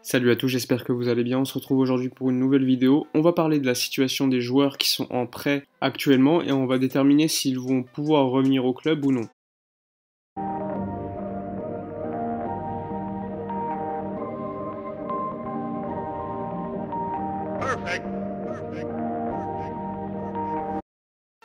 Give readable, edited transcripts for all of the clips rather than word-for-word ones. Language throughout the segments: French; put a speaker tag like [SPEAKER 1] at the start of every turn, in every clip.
[SPEAKER 1] Salut à tous, j'espère que vous allez bien. On se retrouve aujourd'hui pour une nouvelle vidéo. On va parler de la situation des joueurs qui sont en prêt actuellement et on va déterminer s'ils vont pouvoir revenir au club ou non.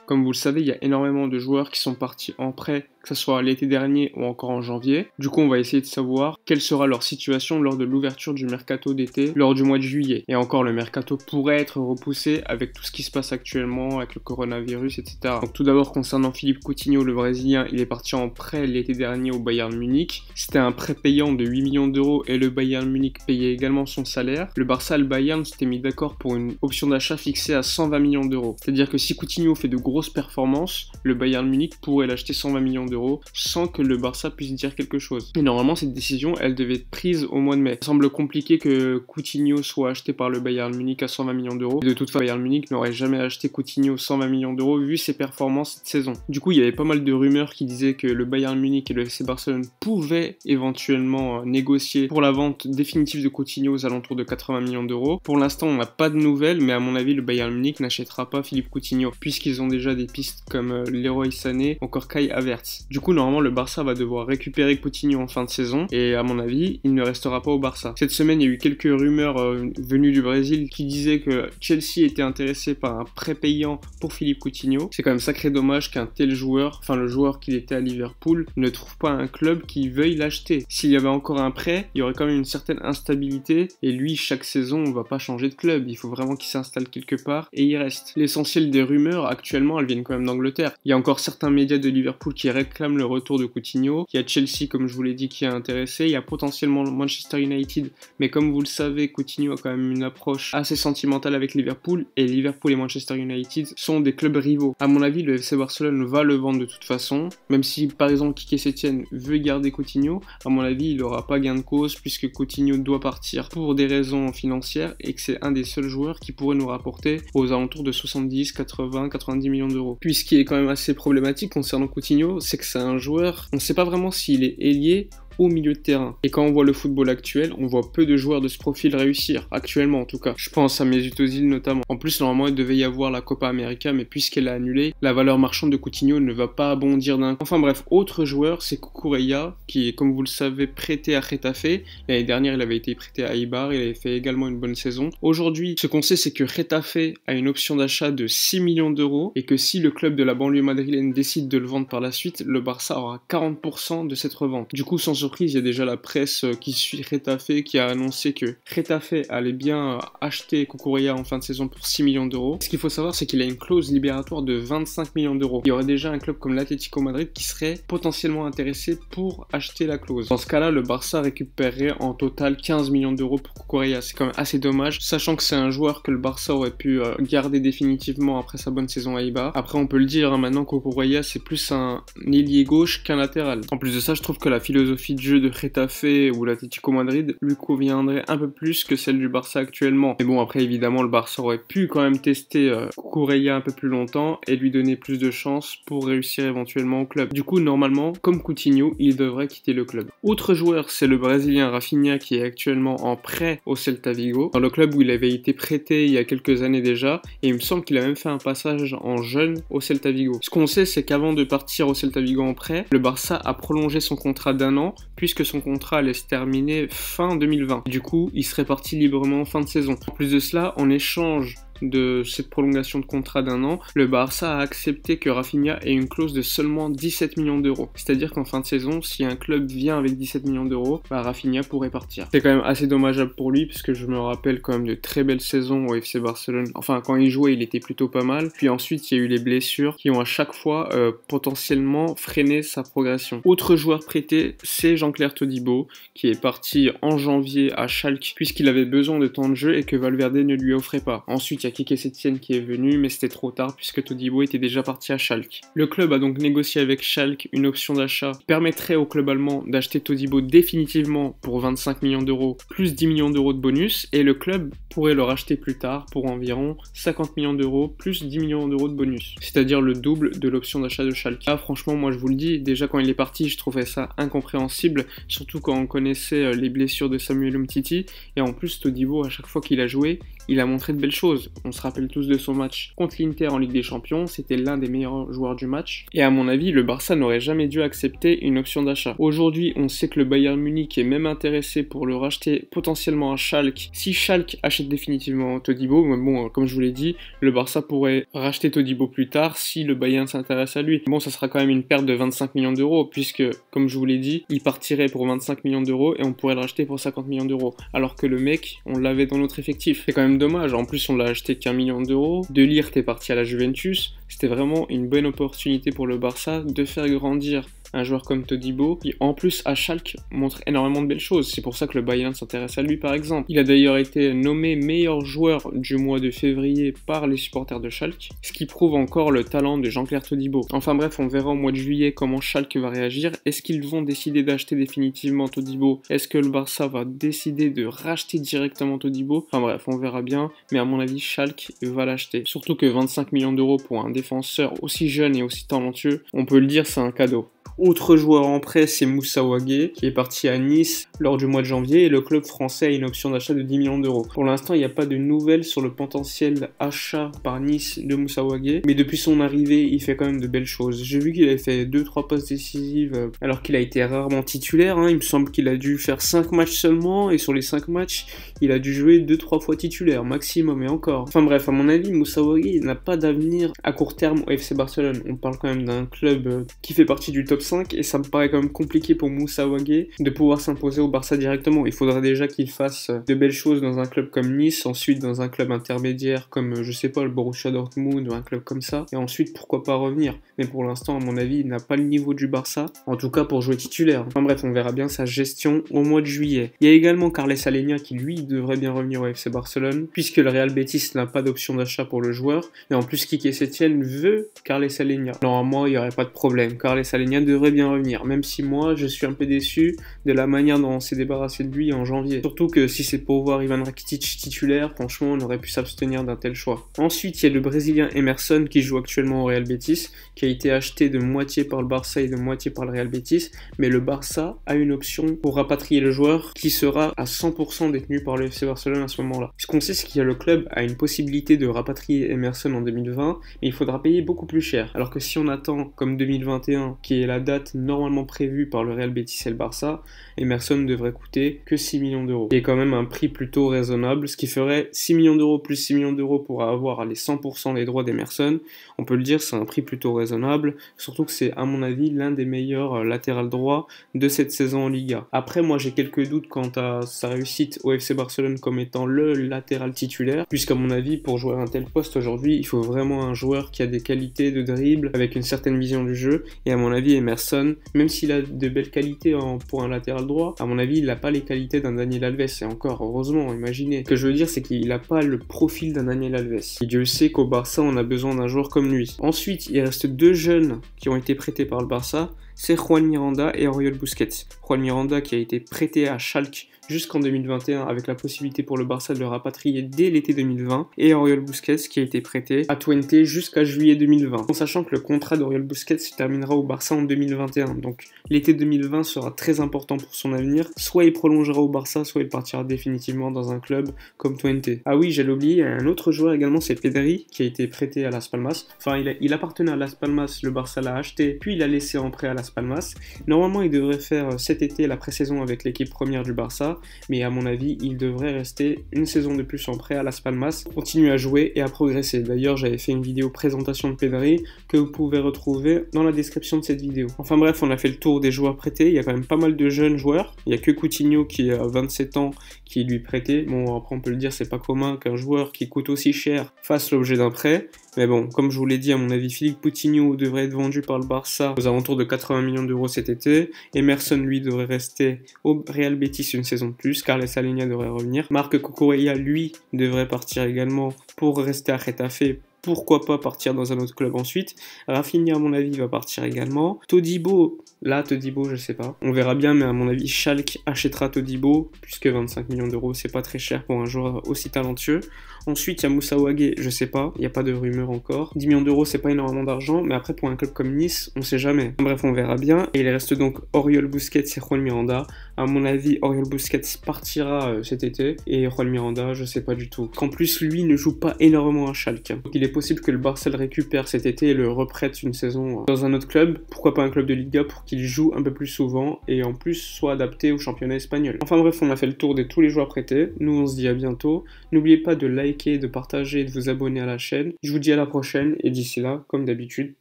[SPEAKER 1] Comme vous le savez, il y a énormément de joueurs qui sont partis en prêt, que ce soit l'été dernier ou encore en janvier. Du coup, on va essayer de savoir quelle sera leur situation lors de l'ouverture du mercato d'été, lors du mois de juillet. Et encore, le mercato pourrait être repoussé avec tout ce qui se passe actuellement, avec le coronavirus, etc. Donc tout d'abord, concernant Philippe Coutinho, le Brésilien, il est parti en prêt l'été dernier au Bayern Munich. C'était un prêt payant de 8 millions d'euros et le Bayern Munich payait également son salaire. Le Barça et le Bayern s'étaient mis d'accord pour une option d'achat fixée à 120 millions d'euros. C'est-à-dire que si Coutinho fait de grosses performances, le Bayern Munich pourrait l'acheter 120 millions d'euros sans que le Barça puisse dire quelque chose. Et normalement, cette décision, elle devait être prise au mois de mai. Il semble compliqué que Coutinho soit acheté par le Bayern Munich à 120 millions d'euros. De toute façon, le Bayern Munich n'aurait jamais acheté Coutinho 120 millions d'euros vu ses performances cette saison. Du coup, il y avait pas mal de rumeurs qui disaient que le Bayern Munich et le FC Barcelone pouvaient éventuellement négocier pour la vente définitive de Coutinho aux alentours de 80 millions d'euros. Pour l'instant, on n'a pas de nouvelles, mais à mon avis, le Bayern Munich n'achètera pas Philippe Coutinho puisqu'ils ont déjà des pistes comme Leroy Sané, encore Kai Havertz. Du coup, normalement, le Barça va devoir récupérer Coutinho en fin de saison et à mon avis, il ne restera pas au Barça. Cette semaine, il y a eu quelques rumeurs venues du Brésil qui disaient que Chelsea était intéressé par un prêt payant pour Philippe Coutinho. C'est quand même sacré dommage qu'un tel joueur, enfin le joueur qu'il était à Liverpool, ne trouve pas un club qui veuille l'acheter. S'il y avait encore un prêt, il y aurait quand même une certaine instabilité et lui, chaque saison, on va pas changer de club. Il faut vraiment qu'il s'installe quelque part et il reste. L'essentiel des rumeurs, actuellement, elles viennent quand même d'Angleterre. Il y a encore certains médias de Liverpool qui réclament le retour de Coutinho. Il y a Chelsea, comme je vous l'ai dit, qui est intéressé. Il y a potentiellement Manchester United. Mais comme vous le savez, Coutinho a quand même une approche assez sentimentale avec Liverpool. Et Liverpool et Manchester United sont des clubs rivaux. À mon avis, le FC Barcelone va le vendre de toute façon. Même si, par exemple, Quique Setién veut garder Coutinho, à mon avis, il n'aura pas gain de cause puisque Coutinho doit partir pour des raisons financières et que c'est un des seuls joueurs qui pourrait nous rapporter aux alentours de 70, 80, 90 millions d'euros. Puis ce qui est quand même assez problématique concernant Coutinho, c'est que c'est un joueur, on ne sait pas vraiment s'il est ailier au milieu de terrain. Et quand on voit le football actuel, on voit peu de joueurs de ce profil réussir, actuellement en tout cas. Je pense à Mesut Özil notamment. En plus, normalement, il devait y avoir la Copa América, mais puisqu'elle a annulé, la valeur marchande de Coutinho ne va pas bondir d'un coup. Enfin bref, autre joueur, c'est Cucurella, qui est, comme vous le savez, prêté à Getafe. L'année dernière, il avait été prêté à Eibar, il avait fait également une bonne saison. Aujourd'hui, ce qu'on sait, c'est que Getafe a une option d'achat de 6 millions d'euros, et que si le club de la banlieue madrilène décide de le vendre par la suite, le Barça aura 40% de cette revente. Du coup, sans surprise, il y a déjà la presse qui suit Getafe qui a annoncé que Getafe allait bien acheter Cucurella en fin de saison pour 6 millions d'euros. Ce qu'il faut savoir, c'est qu'il a une clause libératoire de 25 millions d'euros. Il y aurait déjà un club comme l'Atlético Madrid qui serait potentiellement intéressé pour acheter la clause. Dans ce cas-là, le Barça récupérerait en total 15 millions d'euros pour Cucurella. C'est quand même assez dommage, sachant que c'est un joueur que le Barça aurait pu garder définitivement après sa bonne saison à Eibar. Après, on peut le dire, maintenant Cucurella, c'est plus un ailier gauche qu'un latéral. En plus de ça, je trouve que la philosophie de jeu de Getafe ou l'Atlético Madrid lui conviendrait un peu plus que celle du Barça actuellement. Mais bon, après évidemment le Barça aurait pu quand même tester Cucurella un peu plus longtemps et lui donner plus de chances pour réussir éventuellement au club. Du coup, normalement, comme Coutinho, il devrait quitter le club. Autre joueur, c'est le Brésilien Rafinha qui est actuellement en prêt au Celta Vigo, dans le club où il avait été prêté il y a quelques années déjà, et il me semble qu'il a même fait un passage en jeune au Celta Vigo. Ce qu'on sait, c'est qu'avant de partir au Celta Vigo en prêt, le Barça a prolongé son contrat d'1 an, puisque son contrat allait se terminer fin 2020. Du coup, il serait parti librement en fin de saison. En plus de cela, en échange de cette prolongation de contrat d'1 an, le Barça a accepté que Rafinha ait une clause de seulement 17 millions d'euros. C'est-à-dire qu'en fin de saison, si un club vient avec 17 millions d'euros, Rafinha pourrait partir. C'est quand même assez dommageable pour lui, puisque je me rappelle quand même de très belles saisons au FC Barcelone. Enfin, quand il jouait, il était plutôt pas mal. Puis ensuite, il y a eu les blessures qui ont à chaque fois potentiellement freiné sa progression. Autre joueur prêté, c'est Jean-Claire Todibo, qui est parti en janvier à Schalke, puisqu'il avait besoin de temps de jeu et que Valverde ne lui offrait pas. Ensuite, il y a a Quique Setien qui est venu, mais c'était trop tard puisque Todibo était déjà parti à Schalke. Le club a donc négocié avec Schalke une option d'achat qui permettrait au club allemand d'acheter Todibo définitivement pour 25 millions d'euros plus 10 millions d'euros de bonus, et le club pourrait le racheter plus tard pour environ 50 millions d'euros plus 10 millions d'euros de bonus, c'est-à-dire le double de l'option d'achat de Schalke. Là, franchement, moi je vous le dis, déjà quand il est parti, je trouvais ça incompréhensible, surtout quand on connaissait les blessures de Samuel Umtiti, et en plus Todibo, à chaque fois qu'il a joué, il a montré de belles choses. On se rappelle tous de son match contre l'Inter en Ligue des Champions, c'était l'un des meilleurs joueurs du match, et à mon avis, le Barça n'aurait jamais dû accepter une option d'achat. Aujourd'hui, on sait que le Bayern Munich est même intéressé pour le racheter potentiellement à Schalke. Si Schalke achète définitivement Todibo, bon, comme je vous l'ai dit, le Barça pourrait racheter Todibo plus tard si le Bayern s'intéresse à lui. Bon, ça sera quand même une perte de 25 millions d'euros, puisque, comme je vous l'ai dit, il partirait pour 25 millions d'euros et on pourrait le racheter pour 50 millions d'euros. Alors que le mec, on l'avait dans notre effectif. C'est quand même dommage, en plus on l'a acheté qu'1 million d'euros. De Ligt est parti à la Juventus, c'était vraiment une bonne opportunité pour le Barça de faire grandir un joueur comme Todibo, qui en plus à Schalke montre énormément de belles choses. C'est pour ça que le Bayern s'intéresse à lui par exemple. Il a d'ailleurs été nommé meilleur joueur du mois de février par les supporters de Schalke, ce qui prouve encore le talent de Jean-Claire Todibo. Enfin bref, on verra au mois de juillet comment Schalke va réagir. Est-ce qu'ils vont décider d'acheter définitivement Todibo? Est-ce que le Barça va décider de racheter directement Todibo? Enfin bref, on verra bien, mais à mon avis Schalke va l'acheter. Surtout que 25 millions d'euros pour un défenseur aussi jeune et aussi talentueux, on peut le dire, c'est un cadeau. Autre joueur en prêt, c'est Moussa Wagué, qui est parti à Nice lors du mois de janvier, et le club français a une option d'achat de 10 millions d'euros. Pour l'instant, il n'y a pas de nouvelles sur le potentiel achat par Nice de Moussa Wagué, mais depuis son arrivée, il fait quand même de belles choses. J'ai vu qu'il avait fait 2-3 passes décisives, alors qu'il a été rarement titulaire, hein. Il me semble qu'il a dû faire 5 matchs seulement, et sur les 5 matchs, il a dû jouer 2-3 fois titulaire, maximum, et encore. Enfin bref, à mon avis, Moussa Wagué n'a pas d'avenir à court terme au FC Barcelone. On parle quand même d'un club qui fait partie du top 5, et ça me paraît quand même compliqué pour Moussa Wagué de pouvoir s'imposer au Barça directement. Il faudrait déjà qu'il fasse de belles choses dans un club comme Nice, ensuite dans un club intermédiaire comme, je sais pas, le Borussia Dortmund ou un club comme ça, et ensuite pourquoi pas revenir. Mais pour l'instant, à mon avis, il n'a pas le niveau du Barça, en tout cas pour jouer titulaire. Enfin bref, on verra bien sa gestion au mois de juillet. Il y a également Carles Alenia qui lui devrait bien revenir au FC Barcelone, puisque le Real Betis n'a pas d'option d'achat pour le joueur, et en plus Quique Setien veut Carles Alenia. Normalement, il n'y aurait pas de problème. Carles Alenia devrait bien revenir, même si moi je suis un peu déçu de la manière dont on s'est débarrassé de lui en janvier. Surtout que si c'est pour voir Ivan Rakitic titulaire, franchement on aurait pu s'abstenir d'un tel choix. Ensuite il y a le Brésilien Emerson qui joue actuellement au Real Betis, qui a été acheté de moitié par le Barça et de moitié par le Real Betis, mais le Barça a une option pour rapatrier le joueur qui sera à 100% détenu par le FC Barcelone à ce moment-là. Ce qu'on sait, c'est que le club a une possibilité de rapatrier Emerson en 2020, mais il faudra payer beaucoup plus cher. Alors que si on attend comme 2021, qui est la date normalement prévue par le Real Betis et le Barça, Emerson devrait coûter que 6 millions d'euros. Et quand même un prix plutôt raisonnable, ce qui ferait 6 millions d'euros plus 6 millions d'euros pour avoir les 100% des droits d'Emerson. On peut le dire, c'est un prix plutôt raisonnable, surtout que c'est à mon avis l'un des meilleurs latéral droits de cette saison en Liga. Après, moi j'ai quelques doutes quant à sa réussite au FC Barcelone comme étant le latéral titulaire, puisqu'à mon avis, pour jouer à un tel poste aujourd'hui, il faut vraiment un joueur qui a des qualités de dribble, avec une certaine vision du jeu, et à mon avis, Emerson, même s'il a de belles qualités pour un latéral droit, à mon avis, il n'a pas les qualités d'un Daniel Alves, et encore, heureusement, imaginez. Ce que je veux dire, c'est qu'il n'a pas le profil d'un Daniel Alves. Et Dieu sait qu'au Barça, on a besoin d'un joueur comme lui. Ensuite, il reste deux jeunes qui ont été prêtés par le Barça, c'est Juan Miranda et Oriol Busquets. Juan Miranda qui a été prêté à Schalke jusqu'en 2021 avec la possibilité pour le Barça de le rapatrier dès l'été 2020, et Oriol Busquets qui a été prêté à Twente jusqu'à juillet 2020. En sachant que le contrat d'Oriol Busquets se terminera au Barça en 2021, donc l'été 2020 sera très important pour son avenir. Soit il prolongera au Barça, soit il partira définitivement dans un club comme Twente. Ah oui, j'allais oublier, un autre joueur également, c'est Pedri qui a été prêté à Las Palmas. Enfin, il appartenait à Las Palmas, le Barça l'a acheté, puis il l'a laissé en prêt à Las Palmas. Normalement, il devrait faire cet été la pré-saison avec l'équipe première du Barça, mais à mon avis, il devrait rester une saison de plus en prêt à Las Palmas, continuer à jouer et à progresser. D'ailleurs, j'avais fait une vidéo présentation de Pedri que vous pouvez retrouver dans la description de cette vidéo. Enfin bref, on a fait le tour des joueurs prêtés. Il y a quand même pas mal de jeunes joueurs. Il n'y a que Coutinho qui a 27 ans qui est lui prêté. Bon, après on peut le dire, c'est pas commun qu'un joueur qui coûte aussi cher fasse l'objet d'un prêt. Mais bon, comme je vous l'ai dit, à mon avis, Philippe Coutinho devrait être vendu par le Barça aux alentours de 80 millions d'euros cet été. Emerson, lui, devrait rester au Real Betis une saison de plus. Carles Alenia devrait revenir. Marc Cucurella, lui, devrait partir également pour rester à Getafe. Pourquoi pas partir dans un autre club ensuite. Rafinha, à mon avis, va partir également. Todibo, je sais pas. On verra bien, mais à mon avis, Schalke achètera Todibo, puisque 25 millions d'euros, c'est pas très cher pour un joueur aussi talentueux. Ensuite, il y a Moussa Wagué, je sais pas, il n'y a pas de rumeur encore. 10 millions d'euros, c'est pas énormément d'argent, mais après, pour un club comme Nice, on sait jamais. Bref, on verra bien. Et il reste donc Oriol Busquets et Juan Miranda. À mon avis, Oriol Busquets partira cet été, et Juan Miranda, je sais pas du tout. Qu'en plus, lui ne joue pas énormément à Schalke. Donc, il est possible que le Barça le récupère cet été et le reprête une saison dans un autre club. Pourquoi pas un club de Liga pour qu'il joue un peu plus souvent et en plus soit adapté au championnat espagnol. Enfin bref, on a fait le tour de tous les joueurs prêtés. Nous, on se dit à bientôt. N'oubliez pas de liker, de partager et de vous abonner à la chaîne. Je vous dis à la prochaine et d'ici là, comme d'habitude,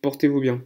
[SPEAKER 1] portez-vous bien.